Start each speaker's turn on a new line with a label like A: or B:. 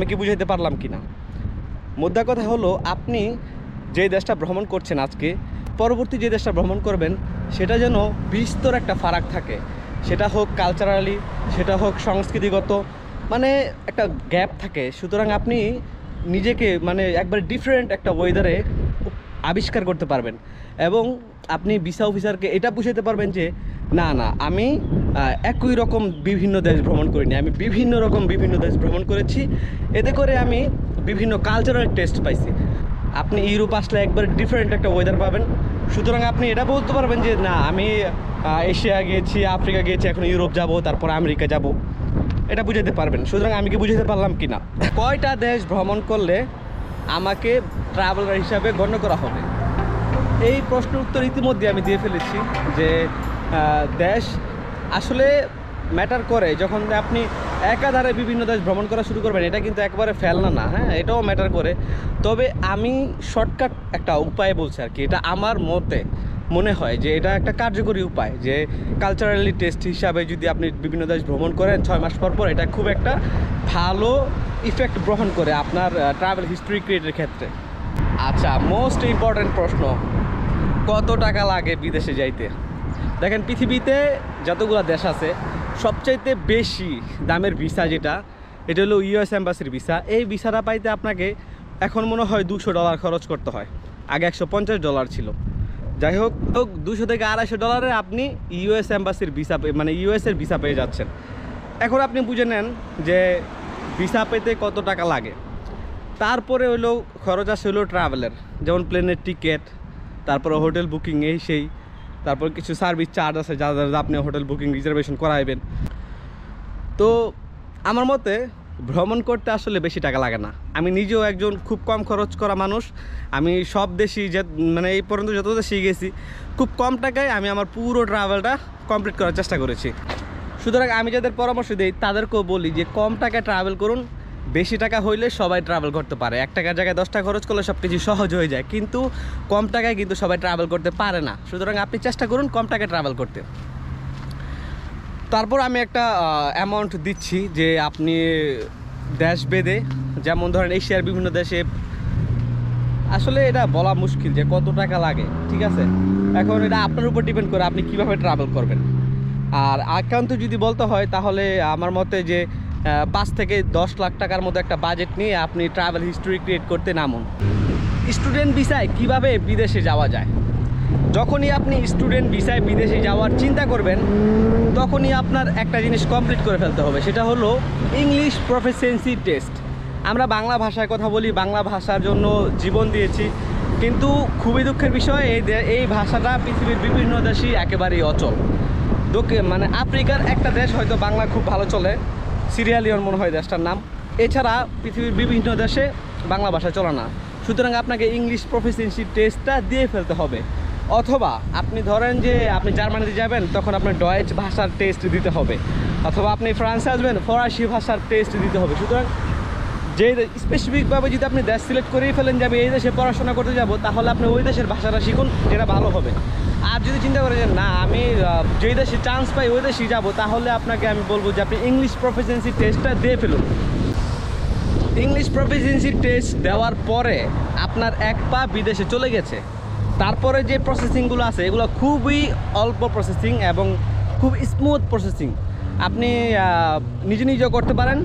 A: আমি কি বুঝাইতে পারলাম কি না? মুদ্রা কথা হলো, আপনি যে দেশটা ভ্রমণ করছেন আজকে, পরবর্তী যে দেশটা ভ্রমণ করবেন সেটা যেন বিস্তর একটা ফারাক থাকে। সেটা হোক কালচারালি, সেটা হোক সংস্কৃতিগত, মানে একটা গ্যাপ থাকে। সুতরাং আপনি নিজেকে মানে একবার ডিফারেন্ট একটা ওয়েদারে আবিষ্কার করতে পারবেন এবং আপনি ভিসা অফিসারকে এটা বুঝাতে পারবেন যে না না, আমি একই রকম বিভিন্ন দেশ ভ্রমণ করিনি, আমি বিভিন্ন দেশ ভ্রমণ করেছি। এতে করে আমি বিভিন্ন কালচারাল টেস্ট পাইছি। আপনি ইউরোপ আসলে একবার ডিফারেন্ট একটা ওয়েদার পাবেন। সুতরাং আপনি এটা বলতে পারবেন যে না, আমি এশিয়া গিয়েছি, আফ্রিকা গিয়েছি, এখন ইউরোপ যাব, তারপর আমেরিকা যাব, এটা বুঝাতে পারবেন। সুতরাং আমি কি বুঝাতে পারলাম কি না? কয়টা দেশ ভ্রমণ করলে আমাকে ট্রাভেলার হিসাবে গণ্য করা হবে? এই প্রশ্নের উত্তর ইতিমধ্যে আমি দিয়ে ফেলেছি যে দেশ আসলে ম্যাটার করে। যখন আপনি একাধারে বিভিন্ন দেশ ভ্রমণ করা শুরু করবেন, এটা কিন্তু একবারে ফেলনা না, হ্যাঁ, এটাও ম্যাটার করে। তবে আমি শর্টকাট একটা উপায় বলছি আর কি। এটা আমার মতে মনে হয় যে এটা একটা কার্যকরী উপায়, যে কালচারালি টেস্ট হিসাবে যদি আপনি বিভিন্ন দেশ ভ্রমণ করেন 6 মাস পর পর, এটা খুব একটা ভালো ইফেক্ট গ্রহণ করে আপনার ট্রাভেল হিস্ট্রি ক্রিয়েটের ক্ষেত্রে। আচ্ছা, মোস্ট ইম্পর্ট্যান্ট প্রশ্ন, কত টাকা লাগে বিদেশে যাইতে? দেখেন, পৃথিবীতে যতগুলো দেশ আছে সবচাইতে বেশি দামের ভিসা যেটা, এটা হলো ইউএস এম্বাসির ভিসা। এই ভিসাটা পাইতে আপনাকে এখন মনে হয় $200 খরচ করতে হয়, আগে $150 ছিল। যাই হোক, 200 থেকে $250 আপনি ইউএস এম্বাসির ভিসা মানে ইউএসের ভিসা পেয়ে যাচ্ছেন। এখন আপনি বুঝে নেন যে ভিসা পেতে কত টাকা লাগে। তারপরে হলো খরচ আসে হলো ট্রাভেলের, যেমন প্লেনের টিকিট, তারপরে হোটেল বুকিং, এই সেই, তারপর কিছু সার্ভিস চার্জ আছে যা আপনি হোটেল বুকিং রিজার্ভেশন করাইবেন। তো আমার মতে ভ্রমণ করতে আসলে বেশি টাকা লাগে না। আমি নিজেও একজন খুব কম খরচ করা মানুষ। আমি সব দেশই যে মানে এই পর্যন্ত যত দেশেই গেছি, খুব কম টাকায় আমি আমার পুরো ট্রাভেলটা কমপ্লিট করার চেষ্টা করেছি। সুতরাং আমি যাদের পরামর্শ দিই তাদেরকেও বলি যে কম টাকায় ট্রাভেল করুন। বেশি টাকা হইলে সবাই ট্রাভেল করতে পারে, 1 টাকার জায়গায় 10 টাকা খরচ করলে সব কিছু সহজ হয়ে যায়, কিন্তু কম টাকায় কিন্তু সবাই ট্রাভেল করতে পারে না। সুতরাং আপনি চেষ্টা করুন কম টাকায় ট্রাভেল করতে। তারপর আমি একটা অ্যামাউন্ট দিচ্ছি যে আপনি দেশ ভেদে, যেমন ধরেন এশিয়ার বিভিন্ন দেশে, আসলে এটা বলা মুশকিল যে কত টাকা লাগে, ঠিক আছে? এখন এটা আপনার উপর ডিপেন্ড করে আপনি কিভাবে ট্রাভেল করবেন। আর একান্ত যদি বলতে হয় তাহলে আমার মতে যে 5 থেকে 10 লাখ টাকার মতো একটা বাজেট নিয়ে আপনি ট্রাভেল হিস্ট্রি ক্রিয়েট করতে নামুন। স্টুডেন্ট ভিসায় কিভাবে বিদেশে যাওয়া যায়? যখনই আপনি স্টুডেন্ট ভিসায় বিদেশে যাওয়ার চিন্তা করবেন, তখনই আপনার একটা জিনিস কমপ্লিট করে ফেলতে হবে, সেটা হলো ইংলিশ প্রফিসিয়েন্সি টেস্ট। আমরা বাংলা ভাষায় কথা বলি, বাংলা ভাষার জন্য জীবন দিয়েছি, কিন্তু খুবই দুঃখের বিষয় এই ভাষাটা পৃথিবীর বিভিন্ন দেশেই একেবারেই অচল। মানে আফ্রিকার একটা দেশ হয়তো বাংলা খুব ভালো চলে, সিরিয়ালিয়ন মনে হয় দেশটার নাম। এছাড়া পৃথিবীর বিভিন্ন দেশে বাংলা ভাষা চলে না। সুতরাং আপনাকে ইংলিশ প্রফিসিয়েন্সি টেস্টটা দিয়ে ফেলতে হবে। অথবা আপনি ধরেন যে আপনি জার্মানিতে যাবেন, তখন আপনার ডয়েচ ভাষার টেস্ট দিতে হবে। অথবা আপনি ফ্রান্সে আসবেন, ফরাসি ভাষার টেস্ট দিতে হবে। সুতরাং যে স্পেসিফিকভাবে যদি আপনি দেশ সিলেক্ট করেই ফেলেন যে আমি এই দেশে পড়াশোনা করতে যাব, তাহলে আপনি ওই দেশের ভাষাটা শিখুন, যেটা ভালো হবে। আর যদি চিন্তা করেন যে না, আমি যেই দেশে চান্স পাই ওই দেশেই যাবো, তাহলে আপনাকে আমি বলবো যে আপনি ইংলিশ প্রফিসিয়েন্সি টেস্টটা দিয়ে ফেলুন। ইংলিশ প্রফিসিয়েন্সি টেস্ট দেওয়ার পরে আপনার এক পা বিদেশে চলে গেছে। তারপরে যে প্রসেসিংগুলো আছে এগুলো খুবই অল্প প্রসেসিং এবং খুব স্মুথ প্রসেসিং। আপনি নিজেও করতে পারেন,